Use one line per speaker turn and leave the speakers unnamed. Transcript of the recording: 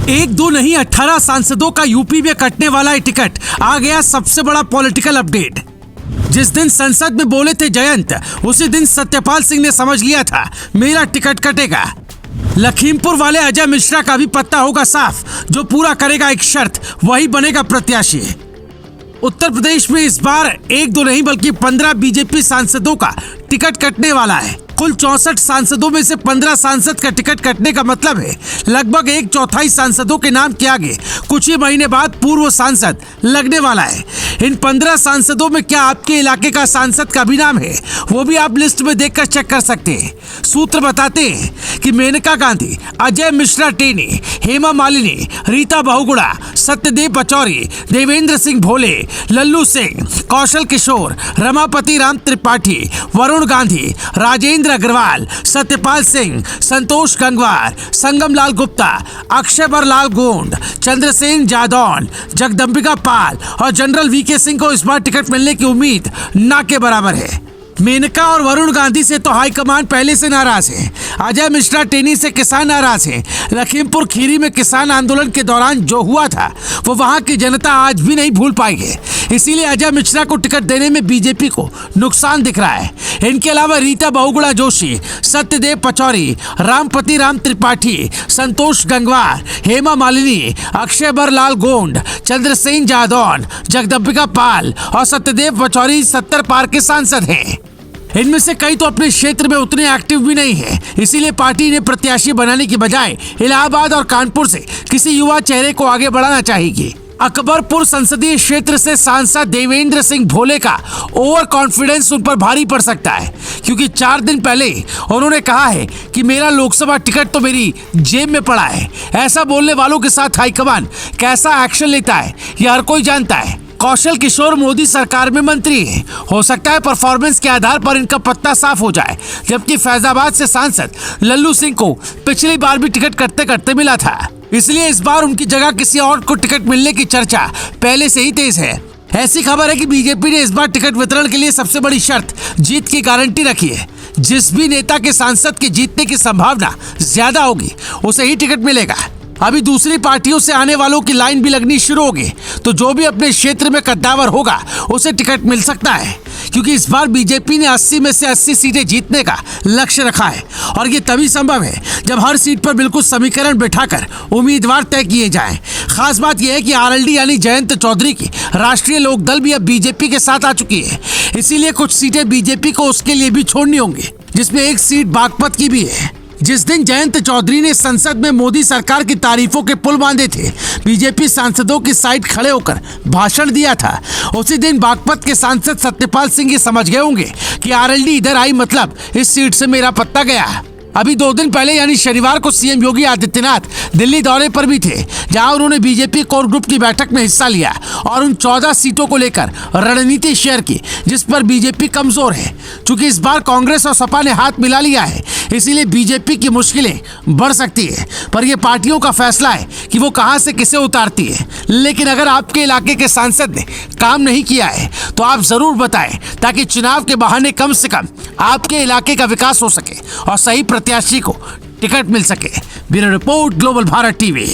एक दो नहीं 18 सांसदों का यूपी में कटने वाला है टिकट। आ गया सबसे बड़ा पॉलिटिकल अपडेट। जिस दिन संसद में बोले थे जयंत, उसी दिन सत्यपाल सिंह ने समझ लिया था मेरा टिकट कटेगा। लखीमपुर वाले अजय मिश्रा का भी पत्ता होगा साफ, जो पूरा करेगा एक शर्त वही बनेगा प्रत्याशी। उत्तर प्रदेश में इस बार एक दो नहीं बल्कि 15 बीजेपी सांसदों का टिकट कटने वाला है। कुल 64 सांसदों में से 15 सांसद का टिकट कटने का मतलब है लगभग 1/4 सांसदों के नाम के आगे कुछ ही महीने बाद पूर्व सांसद लगने वाला है। इन 15 सांसदों में क्या आपके इलाके का सांसद का भी नाम है, वो भी आप लिस्ट में देखकर चेक कर सकते हैं। सूत्र बताते हैं कि मेनका गांधी, अजय मिश्रा टेनी, हेमा मालिनी, रीता बहुगुणा, सत्यदेव पचौरी, देवेंद्र सिंह भोले, लल्लू सिंह, कौशल किशोर, रमापति राम त्रिपाठी, वरुण गांधी, राजेंद्र अग्रवाल, सत्यपाल सिंह, संतोष गंगवार, संगम लाल गुप्ता, अक्षय बरलाल गोंड, चंद्रसेन जादौन, जगदम्बिका पाल और जनरल वीके सिंह को इस बार टिकट मिलने की उम्मीद ना के बराबर है। मेनका और वरुण गांधी से तो हाईकमान पहले से नाराज है। अजय मिश्रा टेनी से किसान नाराज है। लखीमपुर खीरी में किसान आंदोलन के दौरान जो हुआ था वो वहां की जनता आज भी नहीं भूल पाई है। इसीलिए अजय मिश्रा को टिकट देने में बीजेपी को नुकसान दिख रहा है। इनके अलावा रीता बहुगुणा जोशी, सत्यदेव पचौरी, रामपति राम त्रिपाठी, संतोष गंगवार, हेमा मालिनी, अक्षय बरलाल गोंड, चंद्रसेन जादौन, जगदम्बिका पाल और सत्यदेव पचौरी 70 पार के सांसद हैं। इनमें से कई तो अपने क्षेत्र में उतने एक्टिव भी नहीं है। इसीलिए पार्टी ने प्रत्याशी बनाने की बजाय इलाहाबाद और कानपुर से किसी युवा चेहरे को आगे बढ़ाना चाहेगी। अकबरपुर संसदीय क्षेत्र से सांसद देवेंद्र सिंह भोले का ओवर कॉन्फिडेंस उन पर भारी पड़ सकता है, क्योंकि 4 दिन पहले उन्होंने कहा है कि मेरा लोकसभा टिकट तो मेरी जेब में पड़ा है। ऐसा बोलने वालों के साथ हाईकमान कैसा एक्शन लेता है यह हर कोई जानता है। कौशल किशोर मोदी सरकार में मंत्री है, हो सकता है परफॉर्मेंस के आधार पर इनका पत्ता साफ हो जाए। जबकि फैजाबाद से सांसद लल्लू सिंह को पिछली बार भी टिकट करते करते मिला था, इसलिए इस बार उनकी जगह किसी और को टिकट मिलने की चर्चा पहले से ही तेज है। ऐसी खबर है कि बीजेपी ने इस बार टिकट वितरण के लिए सबसे बड़ी शर्त जीत की गारंटी रखी है। जिस भी नेता के सांसद के जीतने की संभावना ज्यादा होगी उसे ही टिकट मिलेगा। अभी दूसरी पार्टियों से आने वालों की लाइन भी लगनी शुरू होगी, तो जो भी अपने क्षेत्र में कद्दावर होगा उसे टिकट मिल सकता है, क्योंकि इस बार बीजेपी ने 80 में से 80 सीटें जीतने का लक्ष्य रखा है। और ये तभी संभव है जब हर सीट पर बिल्कुल समीकरण बिठाकर उम्मीदवार तय किए जाएं। खास बात यह है कि आरएलडी यानी जयंत चौधरी की राष्ट्रीय लोकदल भी अब बीजेपी के साथ आ चुकी है। इसीलिए कुछ सीटें बीजेपी को उसके लिए भी छोड़नी होंगी, जिसमें एक सीट बागपत की भी है। जिस दिन जयंत चौधरी ने संसद में मोदी सरकार की तारीफों के पुल बांधे थे, बीजेपी सांसदों की साइड खड़े होकर भाषण दिया था, उसी दिन बागपत के सांसद सत्यपाल सिंह ये समझ गए होंगे कि आरएलडी इधर आई मतलब इस सीट से मेरा पत्ता गया। अभी 2 दिन पहले यानी शनिवार को सीएम योगी आदित्यनाथ दिल्ली दौरे पर भी थे, जहां उन्होंने बीजेपी कोर ग्रुप की बैठक में हिस्सा लिया और उन 14 सीटों को लेकर रणनीति शेयर की, जिस पर बीजेपी कमजोर है। चूंकि इस बार कांग्रेस और सपा ने हाथ मिला लिया है, इसीलिए बीजेपी की मुश्किलें बढ़ सकती है। पर यह पार्टियों का फैसला है कि वो कहां से किसे उतारती है। लेकिन अगर आपके इलाके के सांसद ने काम नहीं किया है तो आप जरूर बताएं, ताकि चुनाव के बहाने कम से कम आपके इलाके का विकास हो सके और सही प्रत्याशी को टिकट मिल सके। Bureau report, global Bharat TV.